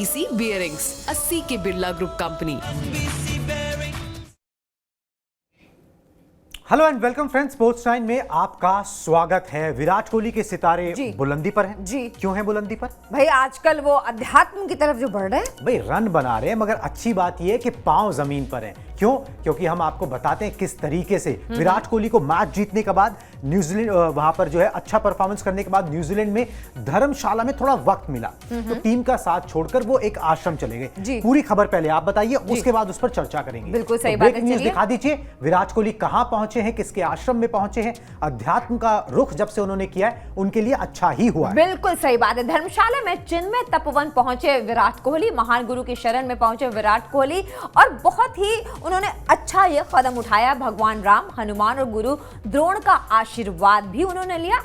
BC Bearings, a CK Birla Group company. Hello and welcome friends, sports time में आपका स्वागत है। विराट कोहली के सितारे बुलंदी पर हैं। जी क्यों हैं बुलंदी पर? भाई आजकल वो अध्यात्म की तरफ जो बढ़ रहे हैं। भाई रन बना रहे हैं, मगर अच्छी बात यह है कि पांव जमीन पर हैं। क्यों? क्योंकि हम आपको बताते हैं किस तरीके से विराट कोहली को मैच जीतने के बाद न्यूजीलैंड वहां पर जो है अच्छा परफॉर्मेंस करने के बाद न्यूजीलैंड में धर्मशाला में थोड़ा वक्त मिला तो टीम का साथ छोड़कर वो एक आश्रम चले गए। पूरी खबर पहले आप बताइए, उसके बाद उस पर चर्चा करेंगे। बिल्कुल सही बात है। न्यूज दिखा दीजिए, विराट कोहली कहां पहुंचे हैं, किसके आश्रम में पहुंचे हैं। अध्यात्म का रुख जब से उन्होंने किया है उनके लिए अच्छा ही हुआ है। बिल्कुल सही बात है। धर्मशाला में चिन्मय तपोवन पहुंचे विराट कोहली, महान गुरु की शरण में पहुंचे विराट कोहली और बहुत ही उन्होंने अच्छा यह कदम उठाया। भगवान राम, हनुमान और गुरु द्रोण का आशीर्वाद भी उन्होंने लिया।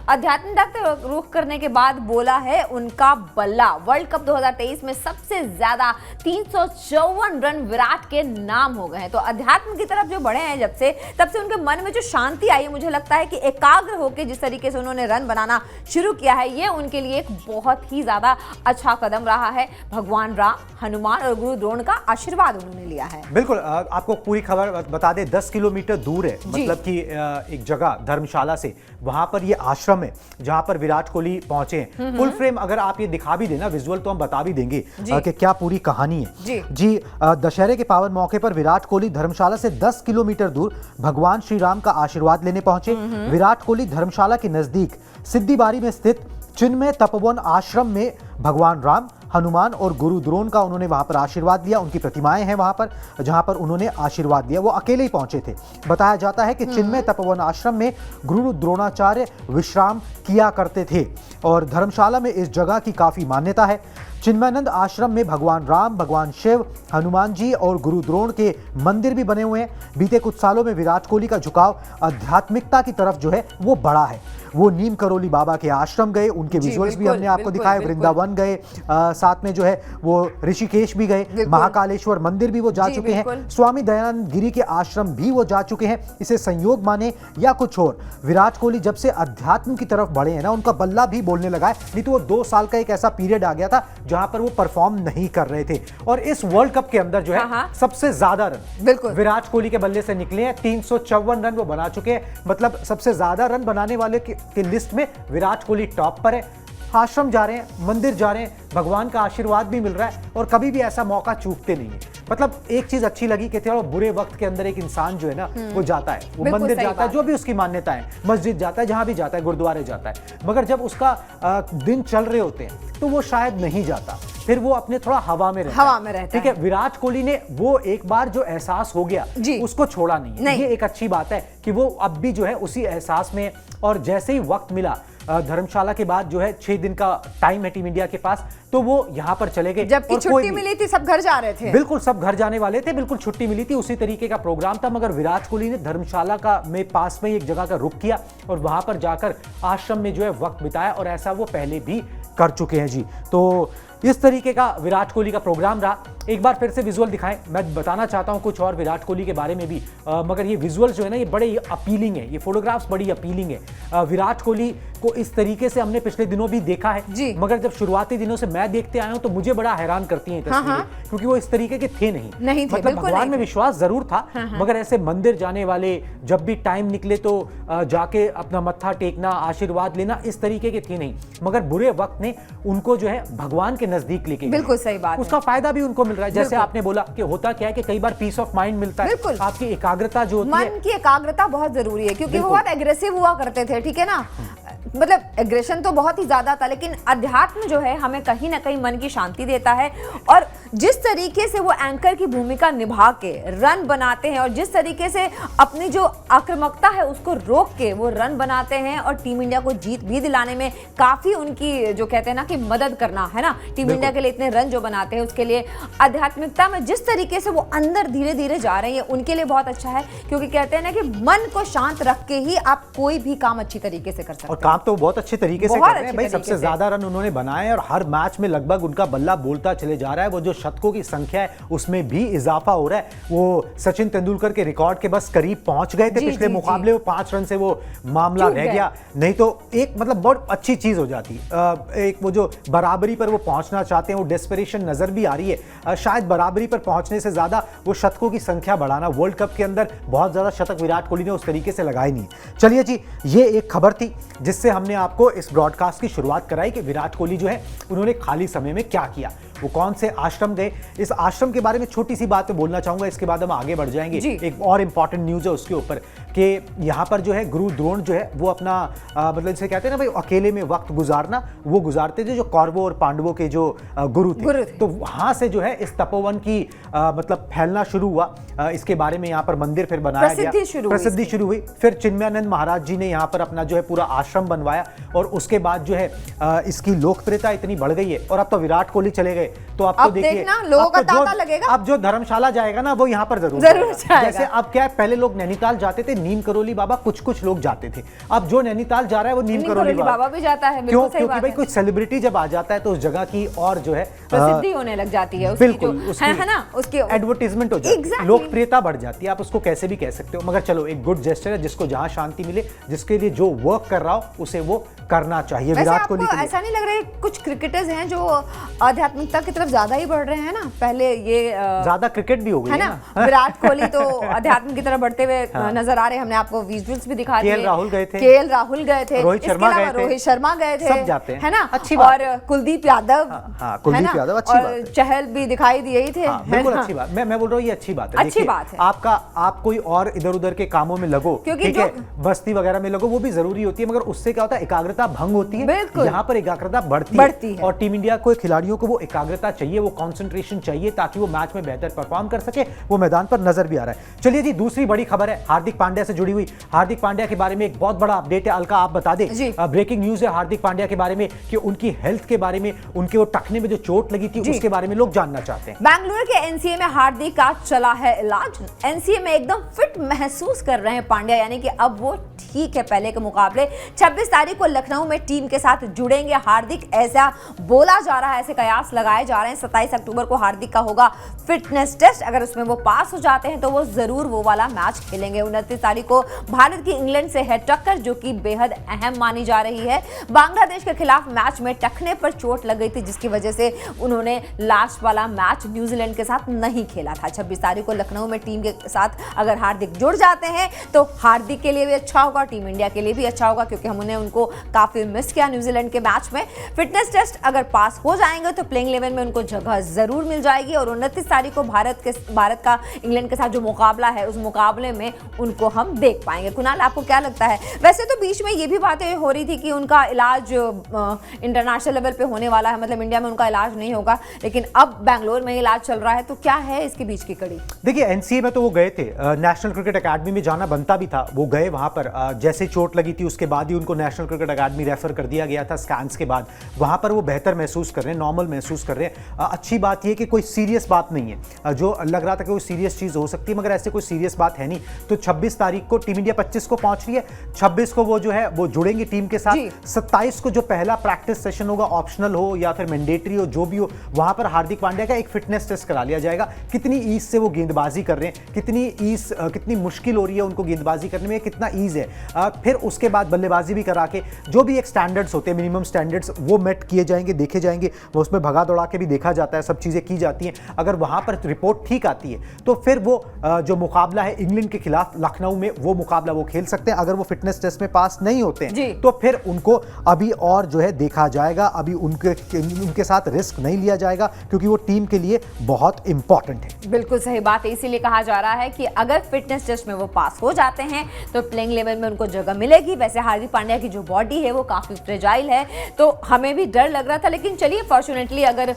आध्यात्मिक रुख करने के बाद बोला है उनका बल्ला। वर्ल्ड कप 2023 में सबसे ज्यादा 354 रन विराट के नाम हो गए हैं। तो अध्यात्म की तरफ जो बढ़े हैं तब से उनके मन में जो शांति आई है, मुझे लगता है कि एकाग्र होकर जिस तरीके से उन्होंने रन बनाना शुरू किया है, ये उनके लिए एक बहुत ही ज्यादा अच्छा कदम रहा है। भगवान राम, हनुमान और गुरु द्रोण का आशीर्वाद उन्होंने लिया है। बिल्कुल, आपको पूरी खबर बता दें। 10 किलोमीटर दूर है, मतलब कि एक जगह धर्मशाला से, वहां पर ये आश्रम है जहां पर विराट कोहली पहुंचे हैं। फुल फ्रेम अगर आप ये दिखा भी देना विजुअल, तो हम बता भी देंगे कि क्या पूरी कहानी है। जी दशहरे के पावन मौके पर विराट कोहली धर्मशाला से 10 किलोमीटर दूर भगवान श्री राम का आशीर्वाद लेने पहुंचे। विराट कोहली धर्मशाला के नजदीक सिद्धिबारी में स्थित चिन्मय तपोवन आश्रम में भगवान राम, हनुमान और गुरु द्रोण का उन्होंने वहां पर आशीर्वाद लिया। उनकी प्रतिमाएं हैं वहां पर जहां पर उन्होंने आशीर्वाद दिया। वो अकेले ही पहुंचे थे। बताया जाता है कि चिन्मय तपोवन आश्रम में गुरु द्रोणाचार्य विश्राम किया करते थे और धर्मशाला में इस जगह की काफी मान्यता है। चिन्मयानंद आश्रम में भगवान राम, भगवान शिव, हनुमान जी और गुरु द्रोण के मंदिर भी बने हुए हैं। बीते कुछ सालों में विराट कोहली का झुकाव आध्यात्मिकता की तरफ जो है वो बढ़ा है। वो नीम करोली बाबा के आश्रम गए, उनके विजुअल्स भी हमने आपको दिखाए। वृंदावन गए, साथ में जो है वो ऋषिकेश भी गए, महाकालेश्वर मंदिर भी वो जा चुके हैं, स्वामी दयानंद गिरी के आश्रम भी वो जा चुके हैं। इसे संयोग माने या कुछ और, विराट कोहली जब से अध्यात्म की तरफ बढ़े हैं ना, उनका बल्ला भी बोलने लगा है। नहीं तो वो 2 साल का एक ऐसा पीरियड आ गया था जहां पर वो परफॉर्म नहीं कर रहे थे। और इस वर्ल्ड कप के अंदर जो है सबसे ज्यादा रन विराट कोहली के बल्ले से निकले हैं। 354 रन वो बना चुके हैं। मतलब सबसे ज्यादा रन बनाने वाले की लिस्ट में विराट कोहली टॉप पर है। आश्रम जा रहे हैं, मंदिर जा रहे हैं, भगवान का आशीर्वाद भी मिल रहा है और कभी भी ऐसा मौका चूकते नहीं है। मतलब एक चीज अच्छी लगी कि थोड़ा बुरे वक्त के अंदर एक इंसान जो है ना वो जाता है, वो मंदिर जाता है, जो भी उसकी मान्यता है, मस्जिद जाता है, जहां भी जाता है, गुरुद्वारे जाता है। मगर जब उसका दिन चल रहे होते हैं तो वो शायद नहीं जाता, फिर वो अपने थोड़ा हवा में रहता है। ठीक है, विराट कोहली ने वो एक बार जो एहसास हो गया उसको छोड़ा नहीं। ये एक अच्छी बात है कि वो अब भी जो है उसी एहसास में। और जैसे ही वक्त मिला धर्मशाला के बाद जो है 6 दिन का टाइम है टीम इंडिया के पास, तो वो यहाँ पर चले गए। जबकि छुट्टी मिली थी, सब घर जा रहे थे। बिल्कुल, सब घर जाने वाले थे, बिल्कुल छुट्टी मिली थी, उसी तरीके का प्रोग्राम था। मगर विराट कोहली ने धर्मशाला का में पास में एक जगह का रुख किया और वहां पर जाकर आश्रम में जो है वक्त बिताया और ऐसा वो पहले भी कर चुके हैं। जी तो इस तरीके का विराट कोहली का प्रोग्राम रहा। एक बार फिर से विजुअल दिखाएं, मैं बताना चाहता हूं कुछ और विराट कोहली के बारे में भी, मगर ये विजुअल जो है ना ये बड़े अपीलिंग है, ये फोटोग्राफ्स बड़ी अपीलिंग है। विराट कोहली को इस तरीके से हमने पिछले दिनों भी देखा है, मगर जब शुरुआती दिनों से मैं देखते आया हूं तो मुझे बड़ा हैरान करती हैं तस्वीरें, क्योंकि वो इस तरीके के थे नहीं थे। मतलब भगवान में विश्वास जरूर था, मगर ऐसे मंदिर जाने वाले, जब भी टाइम निकले तो जाके अपना मत्था टेकना, आशीर्वाद लेना, इस तरीके के थे नहीं। मगर बुरे वक्त ने उनको जो है भगवान के नजदीक लेके, बिल्कुल सही बात, उसका फायदा भी उनको मिल रहा है। जैसे आपने बोला कि होता क्या है कि कई बार पीस ऑफ माइंड मिलता है, आपकी एकाग्रता जो होती है, मन की एकाग्रता बहुत जरूरी है, क्योंकि वो बहुत एग्रेसिव हुआ करते थे। ठीक है ना, मतलब एग्रेशन तो बहुत ही ज्यादा था, लेकिन अध्यात्म जो है हमें कहीं ना कहीं मन की शांति देता है। और जिस तरीके से वो एंकर की भूमिका निभा के रन बनाते हैं और जिस तरीके से अपनी जो आक्रामकता है उसको रोक के वो रन बनाते हैं और टीम इंडिया को जीत भी दिलाने में काफी उनकी जो कहते हैं ना कि मदद करना है ना, टीम इंडिया के लिए इतने रन जो बनाते हैं उसके लिए आध्यात्मिकता में जिस तरीके से वो अंदर धीरे धीरे जा रहे हैं उनके लिए बहुत अच्छा है। क्योंकि कहते हैं ना कि मन को शांत रख के ही आप कोई भी काम अच्छी तरीके से कर सकते हैं। और काम काम तो बहुत अच्छे तरीके से कर रहे हैं भाई, सबसे ज्यादा रन उन्होंने बनाए हैं और हर मैच में लगभग उनका बल्ला बोलता चले जा रहा है। वो जो शतकों की संख्या है उसमें भी इजाफा हो रहा है। वो सचिन तेंदुलकर के रिकॉर्ड के बस करीब पहुंच गए थे पिछले मुकाबले, वो 5 रन से वो मामला रह गया, नहीं तो एक मतलब बहुत अच्छी चीज हो जाती। एक वो जो बराबरी पर वो पहुंचना चाहते हैं, वो डेस्परेशन नजर भी आ रही है। शायद बराबरी पर पहुंचने से ज्यादा वो शतकों की संख्या बढ़ाना, वर्ल्ड कप के अंदर बहुत ज्यादा शतक विराट कोहली ने उस तरीके से लगाए नहीं। चलिए जी, ये एक खबर थी जिससे हमने आपको इस ब्रॉडकास्ट की शुरुआत कराई कि विराट कोहली जो है उन्होंने खाली समय में क्या किया, वो कौन से आश्रम गए। इस आश्रम के बारे में छोटी सी बात बोलना चाहूंगा, इसके बाद हम आगे बढ़ जाएंगे। एक और इंपॉर्टेंट न्यूज है उसके ऊपर कि यहाँ पर जो है गुरु द्रोण जो है वो अपना मतलब जिसे कहते हैं ना भाई अकेले में वक्त गुजारना, वो गुजारते थे जो कौरवों और पांडवों के जो गुरु थे। तो वहां से जो है इस तपोवन की मतलब फैलना शुरू हुआ। इसके बारे में यहाँ पर मंदिर फिर बनाया गया, प्रसिद्धि शुरू हुई। फिर चिन्मयानंद महाराज जी ने यहाँ पर अपना जो है पूरा आश्रम बनवाया और उसके बाद जो है इसकी लोकप्रियता इतनी बढ़ गई है। और अब तो विराट कोहली चले गए तो आप तो देखिए अब जो धर्मशाला जाएगा ना वो यहाँ पर जरूर जैसे अब क्या है, पहले लोग नैनीताल जाते थे, नीम करोली बाबा कुछ लोग जाते थे, अब जो नैनीताल जा रहा है वो नीम करोली बाबा भी जाता है। क्यों? क्योंकि भाई कोई सेलिब्रिटी जब आ जाता है तो उस जगह की और जो है प्रसिद्धि होने लग जाती है, बिल्कुल है ना, उसकी एडवर्टाइजमेंट हो जाती है, लोकप्रियता बढ़ जाती है, आप उसको कैसे भी कह सकते हो। मगर चलो एक गुड जेस्चर है, जिसको जहां शांति मिले, जिसके लिए जो वर्क कर रहा हो उसे वो करना चाहिए। विराट कोहली ऐसा नहीं लग रहा है कुछ क्रिकेटर्स हैं जो आध्यात्मिकता की तरफ ज्यादा ही बढ़ रहे हैं ना, पहले ये ज्यादा क्रिकेट भी हो गई है ना। विराट कोहली तो अध्यात्म की तरफ बढ़ते हुए नजर आ रहे हैं, हमने आपको विजुअल्स भी दिखा दिए। केएल राहुल गए थे, रोहित शर्मा गए थे, सब जाते हैं, है ना, अच्छी बात। और कुलदीप यादव, कुलदीप यादव अच्छी बात है, चहल भी दिखाई दिए ही थे, बिल्कुल अच्छी बात। मैं बोल रहा हूँ ये अच्छी बात है, अच्छी बात है। आप कोई और इधर उधर के कामों में लगो, ठीक है, बस्ती वगैरह में लगो, वो भी जरूरी होती है, मगर उससे क्या होता है एकाग्रता भंग होती है, यहाँ पर एकाग्रता बढ़ती है। और टीम इंडिया को खिलाड़ियों को वो एकाग्रता चाहिए, वो कंसंट्रेशन चाहिए ताकि वो मैच में बेहतर परफॉर्म कर सके, वो मैदान पर नजर भी आ रहा है। चलिए जी, दूसरी बड़ी खबर है हार्दिक पांड्या से जुड़ी हुई। हार्दिक पांड्या के बारे में एक बहुत बड़ा अपडेट है, अलका आप बता दें। ब्रेकिंग न्यूज है हार्दिक पांड्या के बारे में कि उनकी हेल्थ के बारे में, उनके वो टखने में जो चोट लगी थी उसके बारे में लोग जानना चाहते हैं। बेंगलुरु के एनसीए में हार्दिक का चला है इलाज, एनसीए में एकदम फिट महसूस कर रहे हैं पांड्या, यानी कि अब वो ठीक है पहले के मुकाबले। 26 तारीख को लखनऊ में टीम के साथ जुड़ेंगे हार्दिक, ऐसा बोला जा रहा है, ऐसे कयास लगाए जा रहे हैं। 27 अक्टूबर को हार्दिक का होगा फिटनेस टेस्ट, अगर उसमें वो पास हो जाते हैं तो वो जरूर वो वाला मैच खेलेंगे। 29 तारीख को भारत की इंग्लैंड से है टक्कर, जो कि बेहद अहम मानी जा रही है। बांग्लादेश के खिलाफ मैच में टखने पर चोट लग गई थी, जिसकी वजह से उन्होंने लास्ट वाला मैच न्यूजीलैंड के साथ नहीं खेला था। 26 तारीख को लखनऊ में टीम के साथ अगर हार्दिक जुड़ जाते हैं तो हार्दिक के लिए भी अच्छा होगा, टीम इंडिया के लिए भी अच्छा होगा, क्योंकि हमने उनको काफी मिस किया न्यूजीलैंड के मैच में। फिटनेस टेस्ट अगर पास हो जाएंगे तो प्लेइंग 11 में उनको जगह जरूर मिल जाएगी। और 29 तारीख को भारत का इंग्लैंड के साथ जो मुकाबला है उस मुकाबले में उनको हम देख पाएंगे। कुणाल, आपको क्या लगता है? वैसे तो बीच में ये भी बातें हो रही थी कि उनका इलाज इंटरनेशनल लेवल पे होने वाला है, मतलब इंडिया में उनका इलाज नहीं होगा, लेकिन अब बैंगलोर में इलाज चल रहा है, तो क्या है इसके बीच की कड़ी? देखिए, एनसीए में तो वो गए थे, नेशनल क्रिकेट अकेडमी में जाना बनता भी था, वो गए वहां पर। जैसे चोट लगी थी उसके बाद ही उनको नेशनल क्रिकेट अकेडमी रेफर कर दिया गया था स्कैन्स के बाद। वहां पर वो बेहतर महसूस कर रहे हैं, नॉर्मल महसूस कर रहे हैं। अच्छी बात यह कि कोई सीरियस बात नहीं है, जो लग रहा था कि कोई सीरियस चीज हो सकती है, मगर ऐसे कोई सीरियस बात है नहीं। तो 26 तारीख को टीम इंडिया 25 को पहुंच रही है, 26 को वो जो है वो जुड़ेंगे टीम के साथ। 27 को जो पहला प्रैक्टिस सेशन होगा, ऑप्शनल हो या फिर मैंडेटरी हो, जो भी हो, वहां पर हार्दिक पांड्या का एक फिटनेस टेस्ट करा लिया जाएगा। कितनी ईज से वो गेंदबाजी कर रहे हैं, कितनी मुश्किल हो रही है उनको गेंदबाजी करने में, कितना ईज है। फिर उसके बाद बल्लेबाजी भी करा के जो भी एक स्टैंडर्ड्स होते हैं, मिनिमम स्टैंडर्ड्स, वो मेट किए जाएंगे, देखे जाएंगे। वो उसमें भगा दौड़ा के भी देखा जाता है, सब चीजें की जाती हैं। अगर वहां पर रिपोर्ट ठीक आती है तो फिर वो जो मुकाबला है इंग्लैंड के खिलाफ लखनऊ में, वो मुकाबला वो खेल सकते हैं। अगर वो फिटनेस टेस्ट में पास नहीं होते हैं तो फिर उनको अभी और जो है देखा जाएगा, अभी उनके साथ रिस्क नहीं लिया जाएगा, क्योंकि वो टीम के लिए बहुत इंपॉर्टेंट है। बिल्कुल सही बात है, इसीलिए कहा जा रहा है कि अगर फिटनेस टेस्ट में वो पास हो जाते हैं तो प्लेइंग 11 में उनको जगह मिलेगी। वैसे हार्दिक पांड्या की जो बॉडी है वो काफी फ्रेजाइल है, तो हमें भी डर लग रहा था, लेकिन चलिए फॉर्चुनेटली अगर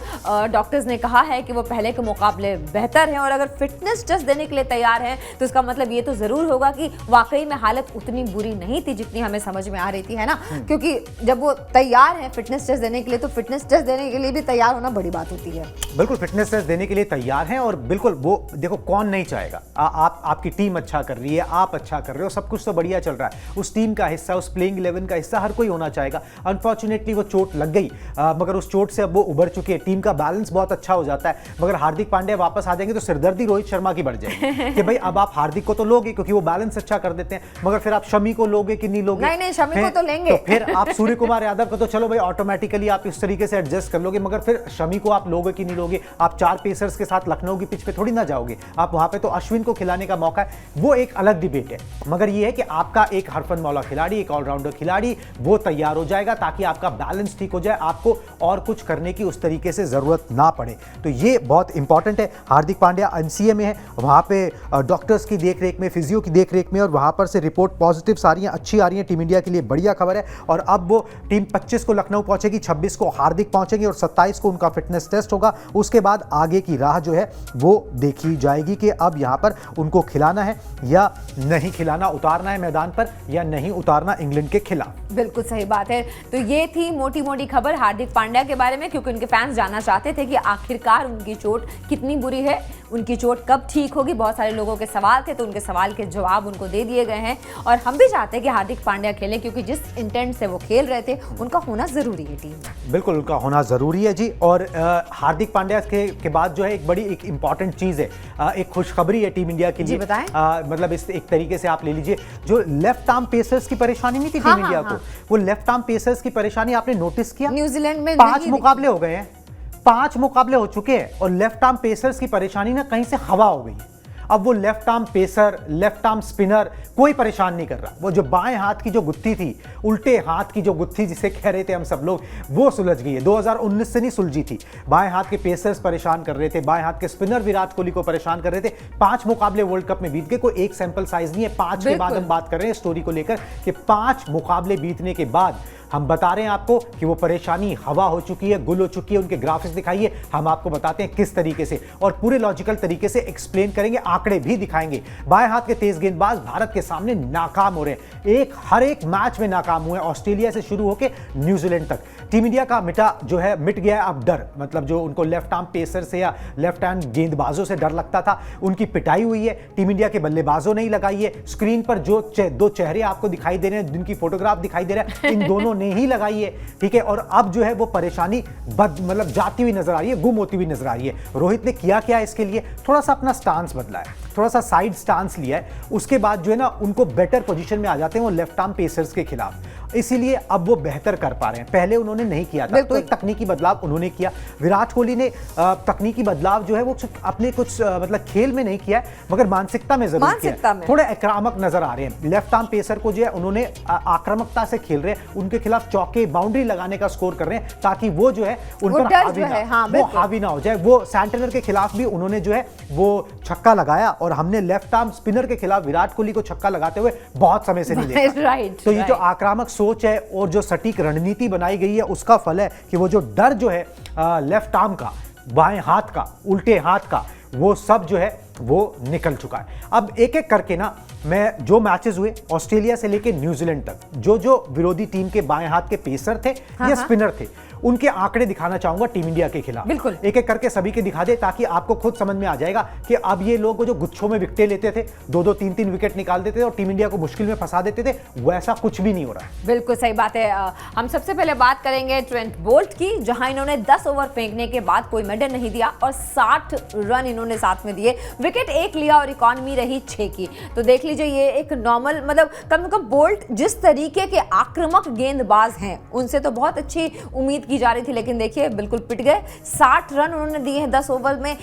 डॉक्टर्स ने कहा है कि वो पहले के मुकाबले बेहतर हैं और अगर फिटनेस टेस्ट देने के लिए तैयार हैं तो इसका मतलब ये तो जरूर होगा कि वाकई में हालत उतनी बुरी नहीं थी जितनी हमें समझ में आ रही थी, है ना। क्योंकि जब वो तैयार है फिटनेस टेस्ट देने के लिए, तो फिटनेस टेस्ट देने के लिए भी तैयार होना बड़ी बात होती है। बिल्कुल फिटनेस टेस्ट देने के लिए तैयार हैं, और बिल्कुल वो देखो कौन नहीं चाहेगा। आपकी टीम अच्छा कर रही है, आप अच्छा कर रहे हो, सब कुछ तो बढ़िया चल रहा रहा है, उस टीम का हिस्सा, उस प्लेइंग 11 का हिस्सा हर कोई होना चाहेगा। अनफॉर्चुनेटली वो चोट लग गई, मगर उस चोट से अब वो उभर चुके हैं, टीम का बैलेंस बहुत अच्छा हो जाता है। मगर हार्दिक पांड्या वापस आ जाएंगे तो सिरदर्दी रोहित शर्मा की बढ़ जाएगी कि भाई अब आप हार्दिक को तो लोगे क्योंकि वो बैलेंस अच्छा कर देते हैं, मगर फिर आप शमी को लोगे कि नहीं लोगे? नहीं, शमी को तो लेंगे। तो फिर आप सूर्य कुमार यादव को तो चलो भाई ऑटोमेटिकली आप इस तरीके से एडजस्ट कर लोगे, मगर फिर शमी को आप लोगे कि नहीं लोगे? आप 4 पेसर्स के साथ लखनऊ की पिच पे थोड़ी ना जाओगे, आप वहां पे तो अश्विन को खिलाने का मौका है, वो एक अलग डिबेट है। मगर ये है कि आपका एक हरफनमौला खिलाड़ी, एक ऑलराउंडर खिलाड़ी वो तैयार हो जाएगा ताकि आपका बैलेंस ठीक हो जाए, आपको और कुछ करने की उस तरीके से जरूरत ना पड़े। तो ये बहुत इंपॉर्टेंट है। हार्दिक पांड्या एनसीए में है, वहां पे डॉक्टर्स की देखरेख में, फिजियो की देखरेख में, और वहां पर से रिपोर्ट पॉजिटिव सारी अच्छी आ रही है। टीम इंडिया के लिए बढ़िया खबर है। और अब वो टीम 25 को लखनऊ पहुंचेगी, 26 को हार्दिक पहुंचेंगे और 27 को उनका फिटनेस टेस्ट होगा। उसके बाद आगे की राह जो है वो देखी जाएगी कि अब यहां पर उनको खिलाना है या नहीं खिलाना, उतारना है मैदान पर या नहीं उतारना इंग्लैंड के खिलाफ। बिल्कुल सही बात है। तो ये थी मोटी मोटी खबर हार्दिक पांड्या के बारे में, क्योंकि उनके फैंस जानना चाहते थे कि आखिरकार उनकी चोट कितनी बुरी है, उनकी चोट कब ठीक होगी। बहुत सारे लोगों के सवाल थे, तो उनके सवाल के जवाब उनको दे दिए गए हैं। और हम भी चाहते हैं कि हार्दिक पांड्या खेलें, क्योंकि जिस इंटेंट से वो खेल रहे थे उनका होना जरूरी है टीम में। बिल्कुल उनका होना जरूरी है जी। और हार्दिक पांड्या के बाद जो है एक बड़ी एक इंपॉर्टेंट चीज है, एक खुशखबरी है टीम इंडिया के लिए। बताएं। मतलब इस एक तरीके से आप ले लीजिए, जो लेफ्ट आर्म पेसर्स की परेशानी नहीं थी टीम इंडिया को, वो लेफ्ट आर्म पेसर्स की परेशानी आपने नोटिस किया? न्यूजीलैंड में 5 मुकाबले हो गए हैं, 5 मुकाबले हो चुके हैं और लेफ्ट आर्म पेसर्स की परेशानी ना कहीं से हवा हो गई। अब वो left arm pacer, left arm spinner कोई परेशान नहीं कर रहा। वो जो बाएं हाथ की जो गुत्थी थी, उल्टे हाथ की जो गुत्थी जिसे कह रहे थे हम सब लोग, वो सुलझ गई है। 2019 से नहीं सुलझी थी। बाएं हाथ के पेसर्स परेशान कर रहे थे, बाएं हाथ के स्पिनर विराट कोहली को परेशान कर रहे थे। 5 मुकाबले वर्ल्ड कप में बीत गए, कोई एक सैंपल साइज नहीं है। 5 के बाद हम बात कर रहे हैं स्टोरी को लेकर कि 5 मुकाबले बीतने के बाद हम बता रहे हैं आपको कि वो परेशानी हवा हो चुकी है, गुल हो चुकी है। उनके ग्राफिक्स दिखाइए, हम आपको बताते हैं किस तरीके से, और पूरे लॉजिकल तरीके से एक्सप्लेन करेंगे, आंकड़े भी दिखाएंगे। बाएं हाथ के तेज गेंदबाज भारत के सामने नाकाम हो रहे हैं, हर एक मैच में नाकाम हुए, ऑस्ट्रेलिया से शुरू होकर न्यूजीलैंड तक। टीम इंडिया का मिट गया है अब डर, मतलब जो उनको लेफ्ट आर्म पेसर से या लेफ्ट हैंड गेंदबाजों से डर लगता था, उनकी पिटाई हुई है। टीम इंडिया के बल्लेबाजों ने ही लगाई है। स्क्रीन पर जो 2 चेहरे आपको दिखाई दे रहे हैं, जिनकी फोटोग्राफ दिखाई दे रहा है, इन दोनों ने ही लगाई है, ठीक है। और अब जो है वो परेशानी मतलब जाती हुई नजर आ रही है, गुम होती हुई नजर आ रही है। रोहित ने किया क्या इसके लिए? थोड़ा सा अपना स्टांस बदला है, थोड़ा सा साइड स्टांस लिया है। उसके बाद जो है ना उनको बेटर पोजीशन में आ जाते हैं वो लेफ्ट आर्म पेसर्स के खिलाफ, इसीलिए अब वो बेहतर कर पा रहे हैं। पहले उन्होंने नहीं किया था, तो एक तकनीकी बदलाव उन्होंने किया। विराट कोहली ने तकनीकी बदलाव जो है वो अपने कुछ मतलब खेल में नहीं किया है, मगर मानसिकता में जरूर किया है। थोड़े आक्रामक नजर आ रहे हैं। लेफ्ट आर्म पेसर को जो है उन्होंने आक्रामकता से खेल रहे हैं, उनके खिलाफ चौके, बाउंड्री लगाने का स्कोर कर रहे हैं, ताकि वो जो है उन पर हावी ना हो जाए। वो सैंटनर के खिलाफ भी उन्होंने जो है वो छक्का लगाया, और हमने लेफ्ट आर्म स्पिनर के खिलाफ विराट कोहली को छक्का लगाते हुए बहुत समय से नहीं देखा। तो ये जो आक्रामक सोच है और जो सटीक रणनीति बनाई गई है, उसका फल है कि वो जो डर जो है लेफ्ट आर्म का, बाएं हाथ का, उल्टे हाथ का, वो सब जो है वो निकल चुका है। अब एक एक करके ना मैं जो मैचेस हुए ऑस्ट्रेलिया से लेके न्यूजीलैंड तक, जो विरोधी टीम के बाएं हाथ के पेसर थे या स्पिनर थे, उनके आंकड़े दिखाना चाहूंगा टीम इंडिया के खिलाफ। बिल्कुल एक एक करके सभी के दिखा दे, ताकि आपको खुद समझ में आ जाएगा कि अब ये लोग जो गुच्छों में विकेटें लेते थे, 2-2 3-3 विकेट निकाल देते थे और टीम इंडिया को मुश्किल में फंसा देते थे, वैसा कुछ भी नहीं हो रहा है। बिल्कुल सही बात है। हम सबसे पहले बात करेंगे ट्रेंट बोल्ट की, जहां इन्होंने 10 ओवर फेंकने के बाद कोई मेडल नहीं दिया और 60 रन इन्होंने साथ में दिए, विकेट 1 लिया और इकॉनमी रही 6 की। तो देख लीजिए ये एक नॉर्मल, मतलब कम से कम बोल्ट जिस तरीके के आक्रामक गेंदबाज हैं उनसे तो बहुत अच्छी उम्मीद की जा रही थी, लेकिन देखिए बिल्कुल पिट गए। 60 रन उन्होंने दिए हैं 10 ओवर में,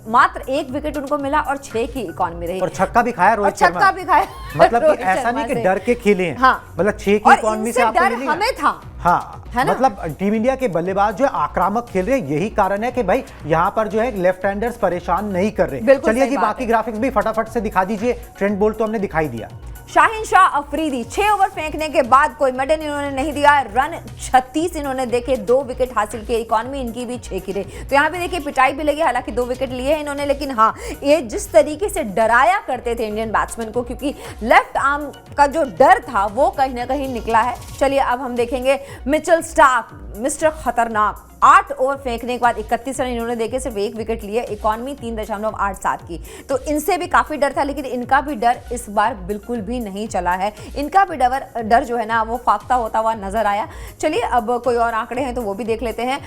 मात्र 1 विकेट उनको मिला और 6 की इकॉनमी रही। और छक्का भी खाया रोहित शर्मा, छक्का भी खाया। मतलब कि ऐसा नहीं कि डर के खेले हैं, मतलब 6 की इकॉनमी से आपको डर हमें था। हाँ, मतलब टीम इंडिया के बल्लेबाज जो है आक्रामक खेल रहे हैं, यही कारण है कि भाई यहाँ पर जो है लेफ्ट हैंडर्स परेशान नहीं कर रहे। चलिए जी, बाकी ग्राफिक्स भी फटाफट से दिखा दीजिए। ट्रेंट बोल्ट तो हमने दिखाई दिया। शाहिन शाह अफरीदी 6 ओवर फेंकने के बाद कोई मेडल इन्होंने नहीं दिया, रन 36 इन्होंने देखे, 2 विकेट हासिल किए, इकॉनमी इनकी भी 6 की रही। तो यहाँ पे देखिए पिटाई भी लगी, हालांकि 2 विकेट लिए हैं इन्होंने, लेकिन हाँ ये जिस तरीके से डराया करते थे इंडियन बैट्समैन को, क्योंकि लेफ्ट आर्म का जो डर था वो कहीं ना कहीं निकला है। चलिए अब हम देखेंगे मिचेल स्टार्क, मिस्टर खतरनाक, 8 ओवर फेंकने के बाद 31 रन इन्होंने देके सिर्फ 1 विकेट लिए, इकॉनमी 3.87 की। तो इनसे भी काफी डर था, लेकिन इनका भी डर इस बार बिल्कुल भी नहीं चला है। इनका भी डर जो है ना वो फाख्ता होता हुआ नजर आया। चलिए अब कोई और आंकड़े हैं तो वो भी देख लेते हैं।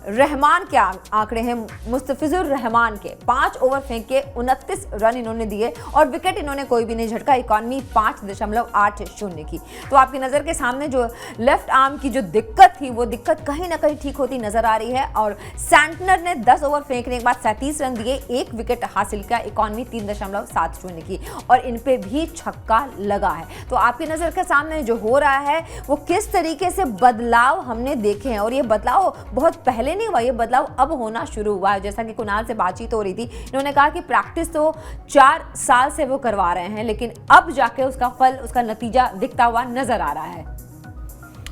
रहमान के आंकड़े हैं, मुस्तफिजुर रहमान के 5 ओवर फेंक के 29 रन इन्होंने दिए और विकेट इन्होंने कोई भी नहीं झटका, इकॉनमी 5.80 की। तो आपकी नजर के सामने जो लेफ्ट आर्म की जो दिक्कत थी वो दिक्कत कहीं ना कहीं ठीक होती नजर आ रही है। और सैंटनर ने 10 ओवर फेंकने के बाद 37 रन दिए, 1 विकेट हासिल किया, इकॉनमी 3.70 की और इन पे भी छक्का लगा है। तो आपकी नजर के सामने जो हो रहा है वो किस तरीके से बदलाव हमने देखे हैं, और ये बदलाव बहुत पहले नहीं हुआ, ये बदलाव अब होना शुरू हुआ है। जैसा कि कुणाल से बातचीत हो रही थी, इन्होंने कहा कि प्रैक्टिस तो 4 साल से वो करवा रहे हैं, लेकिन अब जाके उसका फल, उसका नतीजा दिखता हुआ नजर आ रहा है।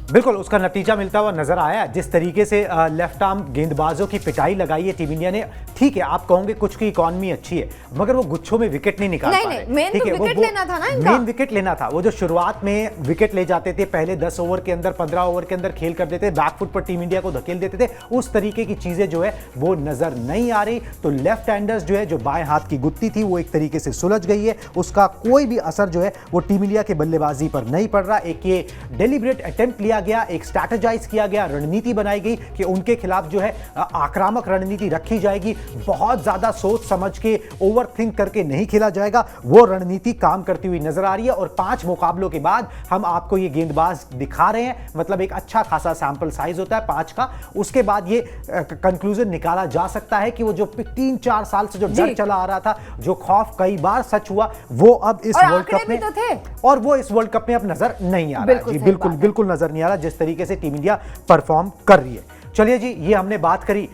बिल्कुल उसका नतीजा मिलता हुआ नजर आया। जिस तरीके से लेफ्ट आर्म गेंदबाजों की पिटाई लगाई है टीम इंडिया ने, ठीक है आप कहोगे कुछ की इकॉनमी अच्छी है, मगर वो गुच्छों में विकेट नहीं निकाल पा रहे। मेन तो विकेट लेना था ना इनका। मेन विकेट लेना था। वो जो शुरुआत में विकेट ले जाते थे, पहले 10 ओवर के अंदर 15 ओवर के अंदर खेल कर देते, बैकफुट पर टीम इंडिया को धकेल देते थे, उस तरीके की चीजें जो है वो नजर नहीं आ रही। तो लेफ्ट हैंडर्स जो है, जो बाएं हाथ की गुत्ती थी वो एक तरीके से सुलझ गई है, उसका कोई भी असर जो है वो टीम इंडिया के बल्लेबाजी पर नहीं पड़ रहा। एक ये डेलिब्रेट अटेम्प्ट लिया गया, एक स्ट्रैटेजाइज किया गया, रणनीति बनाई गई कि उनके खिलाफ जो है आक्रामक रणनीति रखी जाएगी, बहुत ज्यादा सोच समझ के ओवर थिंक करके नहीं खेला जाएगा, वो रणनीति काम करती हुई नजर आ रही है। और 5 मुकाबलों के बाद हम आपको ये गेंदबाज दिखा रहे हैं, मतलब एक अच्छा खासा सैंपल साइज होता है 5 का, उसके बाद ये कंक्लूजन निकाला जा सकता है कि वो जो 3-4 साल से जो डर चला आ रहा था, जो खौफ कई बार सच हुआ, वो अब इस वर्ल्ड कप में तो थे। और वो इस वर्ल्ड कप में अब नजर नहीं आ रहा है। बिल्कुल नजर नहीं आ रहा जिस तरीके से टीम इंडिया परफॉर्म कर रही है। चलिए जी, ये हमने बात करी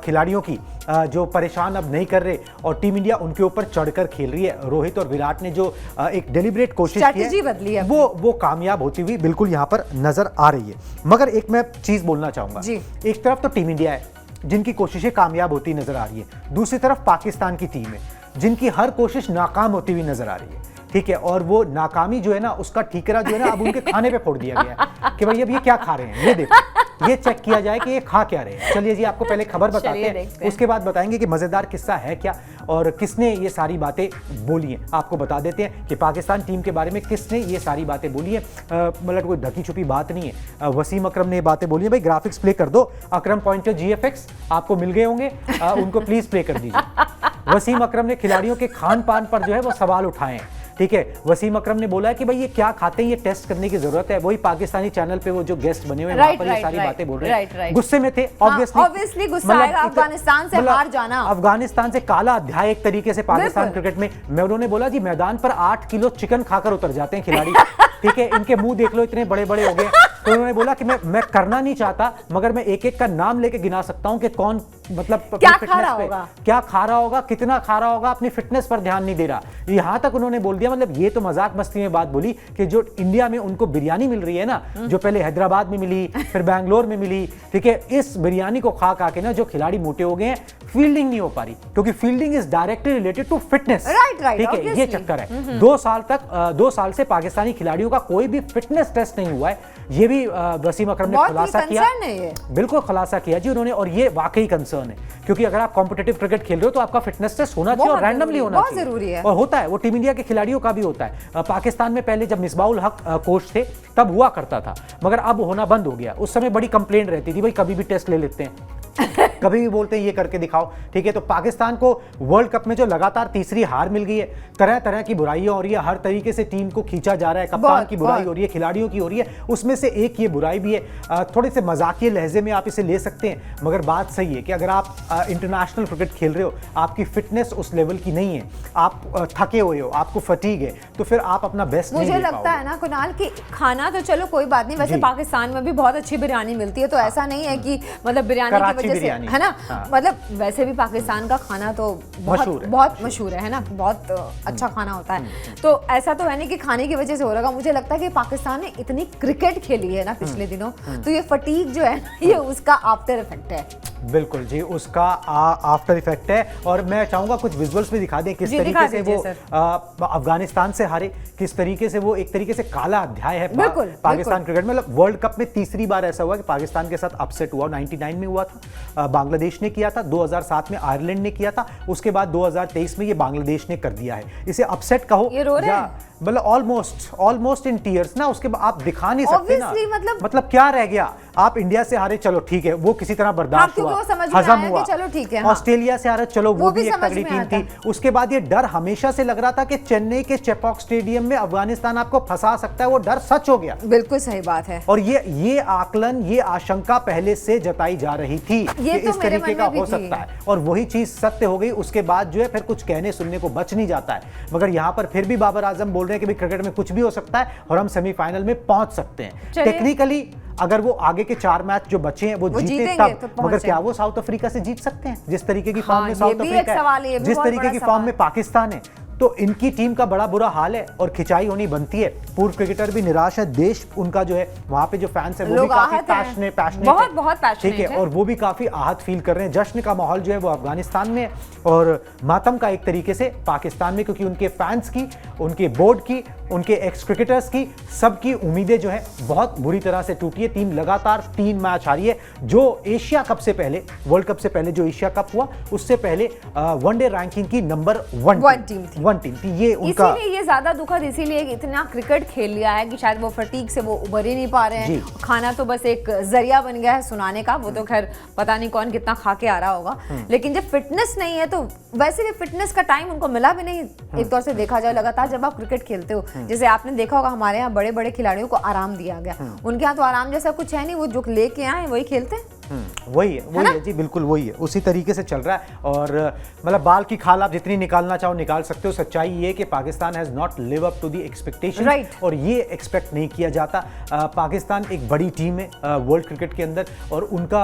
खिलाड़ियों की जो परेशान अब नहीं कर रहे और टीम इंडिया उनके ऊपर चढ़कर खेल रही है। रोहित और विराट ने जो एक डेलिब्रेट कोशिश की है वो कामयाब होती हुई बिल्कुल यहां पर नजर आ रही है। मगर एक मैं चीज बोलना चाहूंगा, एक तरफ तो टीम इंडिया है जिनकी कोशिशें कामयाब होती नजर आ रही है, दूसरी तरफ पाकिस्तान की टीम है जिनकी हर कोशिश नाकाम होती हुई नजर आ रही है। ठीक है, और वो नाकामी जो है ना, उसका ठीकरा जो है ना अब उनके खाने पे फोड़ दिया गया है कि भाई अब ये क्या खा रहे हैं, ये देखो, ये चेक किया जाए कि ये खा क्या रहे हैं। चलिए जी, आपको पहले खबर बताते हैं, उसके बाद बताएंगे कि मजेदार किस्सा है क्या और किसने ये सारी बातें बोली हैं। आपको बता देते हैं कि पाकिस्तान टीम के बारे में किसने ये सारी बातें बोली हैं, मतलब कोई ढकी छुपी बात नहीं है। वसीम अकरम ने ये बातें बोली है। भाई ग्राफिक्स प्ले कर दो, अकरम पॉइंटर GFX आपको मिल गए होंगे, उनको प्लीज प्ले कर दीजिए। वसीम अकरम ने खिलाड़ियों के खान पान पर जो है वो सवाल उठाए हैं। ठीक है, वसीम अकरम ने बोला है कि भाई ये क्या खाते हैं, ये टेस्ट करने की जरूरत है। वही पाकिस्तानी चैनल पे वो जो गेस्ट बने हुए हैं वहां पर ये सारी बातें बोल रहे हैं। गुस्से में थे, ऑब्वियसली गुस्सा आएगा, अफगानिस्तान से हार जाना, अफगानिस्तान से काला अध्याय एक तरीके से पाकिस्तान क्रिकेट में। मैं उन्होंने बोला जी मैदान पर 8 किलो चिकन खाकर उतर जाते हैं खिलाड़ी। ठीक है, इनके मुंह देख लो इतने बड़े बड़े हो गए। तो उन्होंने बोला कि मैं करना नहीं चाहता, मगर मैं एक एक का नाम लेके गिना सकता हूं कि कौन मतलब क्या खा रहा होगा, क्या खा रहा होगा, कितना खा रहा होगा, अपनी फिटनेस पर ध्यान नहीं दे रहा। यहां तक उन्होंने बोल दिया, मतलब ये तो मजाक मस्ती में बात बोली कि जो इंडिया में उनको बिरयानी मिल रही है ना, जो पहले हैदराबाद में मिली फिर बैंगलोर में मिली, ठीक है, इस बिरयानी को खा खा के ना जो खिलाड़ी मोटे हो गए हैं, फील्डिंग नहीं हो पा रही, क्योंकि fielding is directly related to fitness. ठीक है, ये चक्कर है। 2 साल से पाकिस्तानी खिलाड़ियों का कोई भी फिटनेस टेस्ट नहीं हुआ है। ये भी वसीम अकरम ने खुलासा किया, बिल्कुल खुलासा किया जी उन्होंने, और ये वाकई कंसर्न है, क्योंकि अगर आप कॉम्पिटिटिव क्रिकेट खेल रहे हो तो आपका फिटनेस टेस्ट होना चाहिए और रैंडमली होना चाहिए, जरूरी है। और होता है, वो टीम इंडिया के खिलाड़ियों का भी होता है। पाकिस्तान में पहले जब मिसबाउल हक कोच थे तब हुआ करता था, मगर अब होना बंद हो गया। उस समय बड़ी कंप्लेंट रहती थी, भाई कभी भी टेस्ट ले लेते हैं, कभी भी बोलते हैं ये करके दिखाओ। ठीक है, तो पाकिस्तान को वर्ल्ड कप में जो लगातार तीसरी हार मिल गई है, तरह तरह की बुराइयां हो रही है, हर तरीके से टीम को खींचा जा रहा है, कप्तान की बुराई हो रही है, खिलाड़ियों की हो रही है, उसमें से एक ये बुराई भी है। थोड़े से मजाकिया लहजे में आप इसे ले सकते हैं, मगर बात सही है कि अगर आप इंटरनेशनल क्रिकेट खेल रहे हो, आपकी फिटनेस उस लेवल की नहीं है, आप थके हुए हो, आपको फटीग है, तो फिर आप अपना बेस्ट नहीं दे पाओगे। मुझे लगता है ना कुणाल कि खाना तो चलो कोई बात नहीं, वैसे पाकिस्तान में भी बहुत अच्छी बिरयानी मिलती है, तो ऐसा नहीं है कि मतलब बिरयानी की वजह से, है ना, मतलब वैसे भी पाकिस्तान का खाना तो बहुत मशहूर है ना, बहुत अच्छा खाना होता है। तो ऐसा तो है नहीं कि खाने की वजह से हो रहा। मुझे लगता है कि पाकिस्तान ने इतनी क्रिकेट खेली है ना पिछले दिनों, तो ये फटीग जो है ये उसका आफ्टर इफेक्ट है। बिल्कुल जी, उसका आफ्टर इफेक्ट है। और मैं चाहूंगा कुछ विजुअल्स भी दिखा दें किस जी, तरीके दिखा से दीजिए, वो अफगानिस्तान से हारे, किस तरीके से वो एक तरीके से काला अध्याय है बिल्कुल, पाकिस्तान क्रिकेट में। मतलब वर्ल्ड कप में तीसरी बार ऐसा हुआ कि पाकिस्तान के साथ अपसेट हुआ। 99 में हुआ था, बांग्लादेश ने किया था, 2007 में आयरलैंड ने किया था, उसके बाद 2023 में ये बांग्लादेश ने कर दिया है। इसे अपसेट कहो ये रो रहे या हैं। मतलब ऑलमोस्ट इन टीयर्स ना। उसके बाद आप दिखा नहीं सकते ना, Obviously, मतलब क्या रह गया। आप इंडिया से हारे, चलो ठीक है, वो किसी तरह बर्दाश्त क्योंकि हुआ, वो समझ में हजम आया कि हुआ। चलो ठीक है, हाँ। ऑस्ट्रेलिया से हारे, चलो वो भी एक समझ तगड़ी में टीम आता। थी। उसके बाद ये डर हमेशा से लग रहा था कि चेन्नई के चेपॉक स्टेडियम में अफगानिस्तान आपको फंसा सकता है, वो डर सच हो गया। बिल्कुल सही बात है। और ये आकलन, ये आशंका पहले से जताई जा रही थी कि ये तो इस मेरे तरीके मन का में भी हो थी। सकता है, और वही चीज सत्य हो गई। उसके बाद जो है फिर कुछ कहने सुनने को बच नहीं जाता है। मगर यहां पर फिर भी बाबर आजम बोल रहे हैं कि भाई क्रिकेट में कुछ भी हो सकता है और हम सेमीफाइनल में पहुंच सकते हैं। चलिए। टेक्निकली अगर वो आगे के 4 मैच जो बचे हैं वो जीते जीतेंगे तब, तो मगर पहुंचे। क्या वो साउथ अफ्रीका से जीत सकते हैं जिस तरीके की फॉर्म हाँ, में ये साउथ भी एक अफ्रीका सवाल है, ये है, भी जिस बहुत तरीके बड़ा की सवाल फॉर्म में पाकिस्तान है, तो इनकी टीम का बड़ा बुरा हाल है और खिंचाई होनी बनती है। पूर्व क्रिकेटर भी निराश है, देश उनका जो है वहां पे जो फैंस है वो भी लोग काफी आहत हैं। पैशनेट बहुत passionate ठीक है, हैं। और वो भी काफी आहत फील कर रहे हैं। जश्न का माहौल जो है वो अफगानिस्तान में है और मातम का एक तरीके से पाकिस्तान में, क्योंकि उनके फैंस की, उनके बोर्ड की, उनके एक्स क्रिकेटर्स की, सबकी उम्मीदें जो है बहुत बुरी तरह से टूटी है। टीम लगातार 3 मैच हारी है। जो एशिया कप से पहले, वर्ल्ड कप से पहले जो एशिया कप हुआ, उससे पहले वनडे रैंकिंग की नंबर 1 टीम थी। ये उनका, इसीलिए ये ज्यादा दुखद, इसीलिए इतना क्रिकेट खेल लिया है कि शायद वो फटीक से वो उभर ही नहीं पा रहे हैं। खाना तो बस एक जरिया बन गया है सुनाने का, वो तो खैर पता नहीं कौन कितना खा के आ रहा होगा। लेकिन जब फिटनेस नहीं है तो वैसे भी फिटनेस का टाइम उनको मिला भी नहीं। एक तौर से देखा जाए, लगातार जब आप क्रिकेट खेलते हो, जैसे आपने देखा होगा हमारे यहाँ बड़े बड़े खिलाड़ियों को आराम दिया गया, उनके यहाँ तो आराम जैसा कुछ है नहीं, वो जो लेके आए वही खेलते हैं। वही है जी, बिल्कुल वही है, उसी तरीके से चल रहा है। और मतलब बाल की खाल आप जितनी निकालना चाहो निकाल सकते हो। सच्चाई ये कि Pakistan has not live up to the expectation, और ये एक्सपेक्ट नहीं किया जाता। पाकिस्तान एक बड़ी टीम है वर्ल्ड क्रिकेट के अंदर, और उनका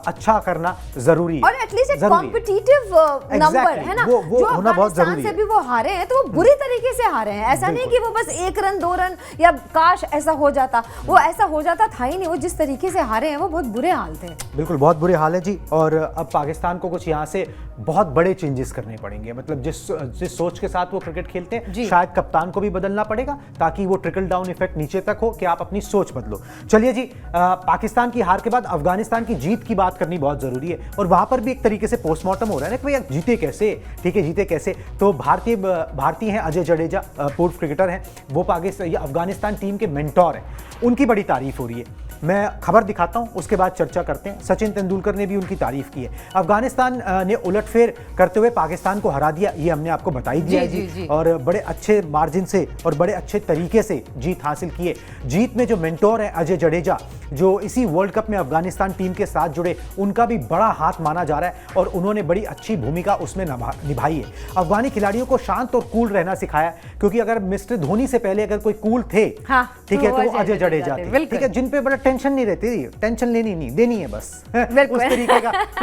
अच्छा करना जरूरी है, और एटलीस्ट एक कॉम्पिटिटिव नंबर है ना, वो जो होना बहुत जरूरी से है। भी वो हारे हैं तो वो बुरी तरीके से हारे हैं। ऐसा नहीं कि वो बस 1 रन 2 रन या काश ऐसा हो जाता, वो ऐसा हो जाता था ही नहीं। वो जिस तरीके से हारे हैं वो बहुत बुरे हाल थे। बिल्कुल बहुत बुरे हाल है जी। और अब पाकिस्तान को कुछ यहाँ से बहुत बड़े चेंजेस करने पड़ेंगे। मतलब जिस सोच के साथ वो क्रिकेट खेलते हैं, शायद कप्तान को भी बदलना पड़ेगा ताकि वो ट्रिकल डाउन इफेक्ट नीचे तक हो कि आप अपनी सोच बदलो। चलिए जी, पाकिस्तान की हार के बाद अफगानिस्तान की जीत की बात करनी बहुत जरूरी है। और वहां पर भी एक तरीके से पोस्टमार्टम हो रहा है ना कि भैया जीते कैसे, ठीक है, जीते कैसे। तो भारतीय हैं अजय जडेजा, पूर्व क्रिकेटर हैं, वो अफगानिस्तान टीम के मेंटोर हैं, उनकी बड़ी तारीफ हो रही है। मैं खबर दिखाता हूं, उसके बाद चर्चा करते हैं। सचिन तेंदुलकर ने भी उनकी तारीफ की है। अफगानिस्तान ने उलटफेर करते हुए पाकिस्तान को हरा दिया, ये हमने आपको बता ही दिया है जी। और बड़े अच्छे मार्जिन से और बड़े अच्छे तरीके से जीत हासिल की है। जीत में जो मेंटोर है अजय जडेजा, जो इसी वर्ल्ड कप में अफगानिस्तान टीम के साथ जुड़े, उनका भी बड़ा हाथ माना जा रहा है और उन्होंने बड़ी अच्छी भूमिका उसमें निभाई है। अफगानी खिलाड़ियों को शांत और कूल रहना सिखाया, क्योंकि अगर मिस्टर धोनी से पहले अगर कोई कूल थे, ठीक है, तो वो अजय जडेजा थे, ठीक है, जिन पे बड़ा टेंशन नहीं रहती, टेंशन लेनी नहीं देनी है बस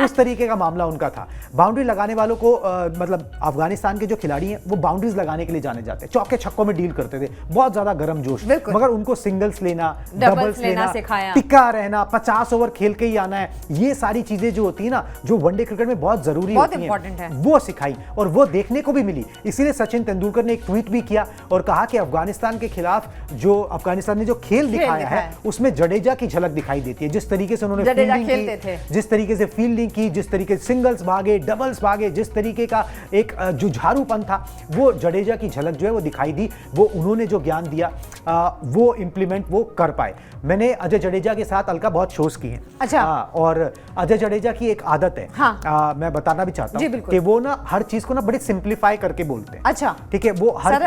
उस तरीके का मामला उनका था। बाउंड्री लगाने वालों को मतलब अफगानिस्तान के जो खिलाड़ी हैं वो बाउंड्रीज लगाने के लिए जाने जाते हैं, चौके छक्कों में डील करते थे, बहुत ज्यादा गर्म जोश, मगर उनको सिंगल्स लेना, डबल्स लेना सिखाया, टिक्का रहना, 50 ओवर खेल के ही आना है, ये सारी चीजें जो होती है ना, जो वनडे क्रिकेट में बहुत जरूरी होती हैं, वो सिखाई और वो देखने को भी मिली। इसीलिए सचिन तेंदुलकर ने एक ट्वीट भी किया और कहा कि अफगानिस्तान के खिलाफ जो अफगानिस्तान ने जो खेल दिखाया है उसमें जडेजा की झलक दिखाई देती है। जिस तरीके से उन्होंने फील्डिंग की, जिस तरीके से फील्डिंग की, जिस तरीके से सिंगल्स भागे, डबल्स भागे, जिस तरीके का एक जुझारूपन था, वो जडेजा की झलक जो है वो दिखाई दी। वो उन्होंने जो ज्ञान दिया वो इंप्लीमेंट वो कर पाए। मैंने अजय जडेजा के साथ अलका बहुत शोज किए हैं। अच्छा। और अजय जडेजा की एक आदत है, हाँ। मैं बताना भी चाहता हूँ कि वो ना हर चीज को ना बड़े सिंप्लीफाई करके बोलते हैं। अच्छा, ठीक है, वो हर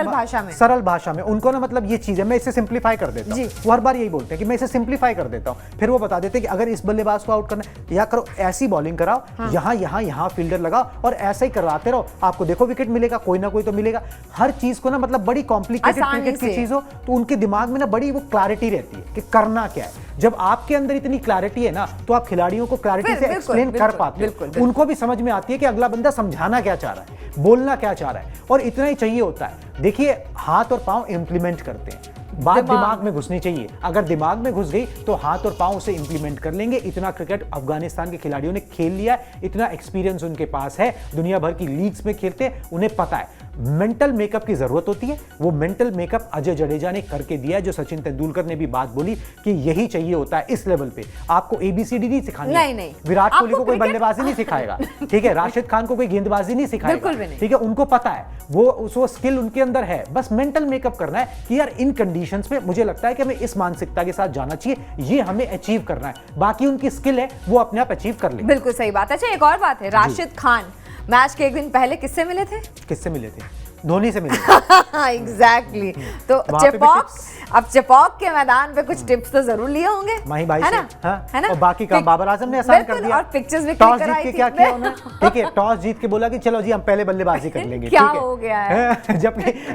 सरल भाषा में उनको ना मतलब ये चीज है, मैं इसे सिंप्लीफाई कर देता हूँ। वो हर बार यही बोलते हैं कि मैं इसे सिंप्लीफाई कर देता हूँ। फिर वो बता देते हैं कि अगर इस बल्लेबाज को आउट करना है, या करो ऐसी बॉलिंग कराओ, यहाँ फील्डर लगाओ और ऐसा ही करवाते रहो, आपको देखो विकेट मिलेगा, कोई ना कोई तो मिलेगा। हर चीज को ना मतलब बड़ी कॉम्प्लिकेटेड क्रिकेट की चीज हो तो उनके दिमाग में ना बड़ी वो क्लैरिटी रहती है कि करना क्या है। जब आपके अंदर इतनी क्लैरिटी है ना, तो आप खिलाड़ियों को क्लैरिटी से एक्सप्लेन कर पाते हो, उनको भी समझ में आती है कि अगला बंदा समझाना क्या चाह रहा है, बोलना क्या चाह रहा है, और इतना ही चाहिए होता है। देखिए, हाथ और पांव इंप्लीमेंट करते हैं, बात दिमाग में घुसनी चाहिए। अगर दिमाग में घुस गई तो हाथ और पांव उसे इंप्लीमेंट कर लेंगे। इतना क्रिकेट अफगानिस्तान के खिलाड़ियों ने खेल लिया, इतना एक्सपीरियंस उनके पास है, दुनिया भर की लीग्स में खेलते हैं, उन्हें पता है मेंटल मेकअप की जरूरत होती है। वो मेंटल मेकअप अजय जडेजा ने करके दिया है, जो सचिन तेंदुलकर ने भी बात बोली कि यही चाहिए होता है इस लेवल पे। आपको ABCD नहीं सिखानी, नहीं। विराट कोहली को कोई बल्लेबाजी नहीं सिखाएगा, ठीक है, राशिद खान को कोई गेंदबाजी नहीं सिखाएगा, बिल्कुल भी नहीं। ठीक है, उनको पता है, वो स्किल उनके अंदर है, बस मेंटल मेकअप करना है कि यार इन कंडीशंस में मुझे लगता है कि हमें इस मानसिकता के साथ जाना चाहिए, ये हमें अचीव करना है, बाकी उनकी स्किल है वो अपने आप अचीव कर ले। बिल्कुल सही बात है। अच्छा, एक और बात है, राशिद खान मैच के एक दिन पहले किससे मिले थे? किससे मिले थे? धोनी से मिले। एग्जैक्टली। तो वहाँ पे भी चेपॉक, tips? अब चेपॉक के मैदान पे कुछ टिप्स तो जरूर लिए होंगे, माही भाई है से, ना? हाँ? है ना? और बाकी काम बाबर आजम ने आसान कर बिल्कुल, दिया। और पिक्चर्स भी टॉस क्लिक जीत कराई के थी। क्या किया उन्होंने, ठीक है, टॉस जीत के बोला कि चलो जी हम पहले बल्लेबाजी कर लेंगे, क्या ठीक है? हो गया है?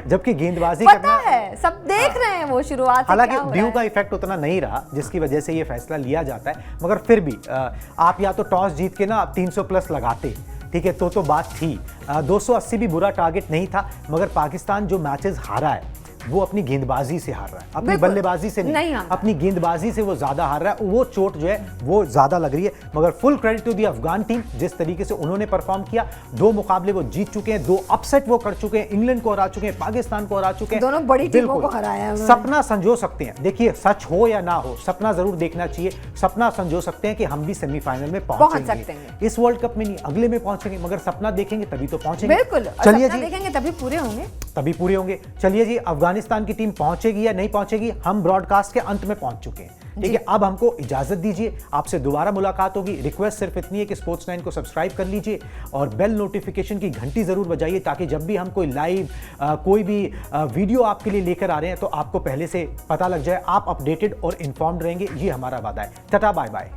जबकि गेंदबाजी पता करना है, सब देख रहे हैं वो शुरुआत से हालांकि क्या हो रहा ड्यू है। का इफेक्ट उतना नहीं रहा जिसकी वजह से ये फैसला लिया जाता है, मगर फिर भी आप या तो टॉस जीत के ना 300 प्लस लगाते, ठीक है, तो बात थी। 280 भी बुरा टारगेट नहीं था, मगर पाकिस्तान जो मैचेस हारा है वो अपनी गेंदबाजी से हार रहा है, अपनी बिल्कुल, बल्लेबाजी से नहीं हार रहा। अपनी गेंदबाजी से वो ज्यादा हार रहा है। वो चोट जो है वो ज्यादा लग रही है, मगर full credit to the Afghan team, जिस तरीके से उन्होंने परफॉर्म किया। 2 मुकाबले वो जीत चुके हैं, 2 अपसेट वो कर चुके हैं, इंग्लैंड को हरा चुके हैं, पाकिस्तान को हरा चुके हैं, दोनों बड़ी टीमों बिल्कुल। को हराया है उन्होंने। सपना संजो सकते हैं, देखिए सच हो या ना हो, सपना जरूर देखना चाहिए। सपना संजो सकते हैं कि हम भी सेमीफाइनल में पहुंच पहुंचेंगे, सकते हैं। इस वर्ल्ड कप में नहीं, अगले में पहुंचेंगे, मगर सपना देखेंगे तभी तो पहुंचेंगे। बिल्कुल, और चलिए सपना जी, देखेंगे तभी पूरे होंगे। तभी पूरे होंगे। चलिए जी, अफगानिस्तान की टीम पहुंचेगी या नहीं पहुंचेगी, हम ब्रॉडकास्ट के अंत में पहुंच चुके हैं, ठीक है। अब हमको इजाजत दीजिए, आपसे दोबारा मुलाकात होगी। रिक्वेस्ट सिर्फ इतनी है कि स्पोर्ट्स 9 को सब्सक्राइब कर लीजिए और बेल नोटिफिकेशन की घंटी जरूर बजाइए, ताकि जब भी हम कोई लाइव कोई भी वीडियो आपके लिए लेकर आ रहे हैं तो आपको पहले से पता लग जाए, आप अपडेटेड और इन्फॉर्म्ड रहेंगे, ये हमारा वादा है। Tata bye bye.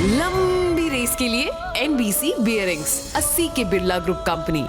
लंबी रेस के लिए NBC बियरिंग्स, 80 के बिरला ग्रुप कंपनी।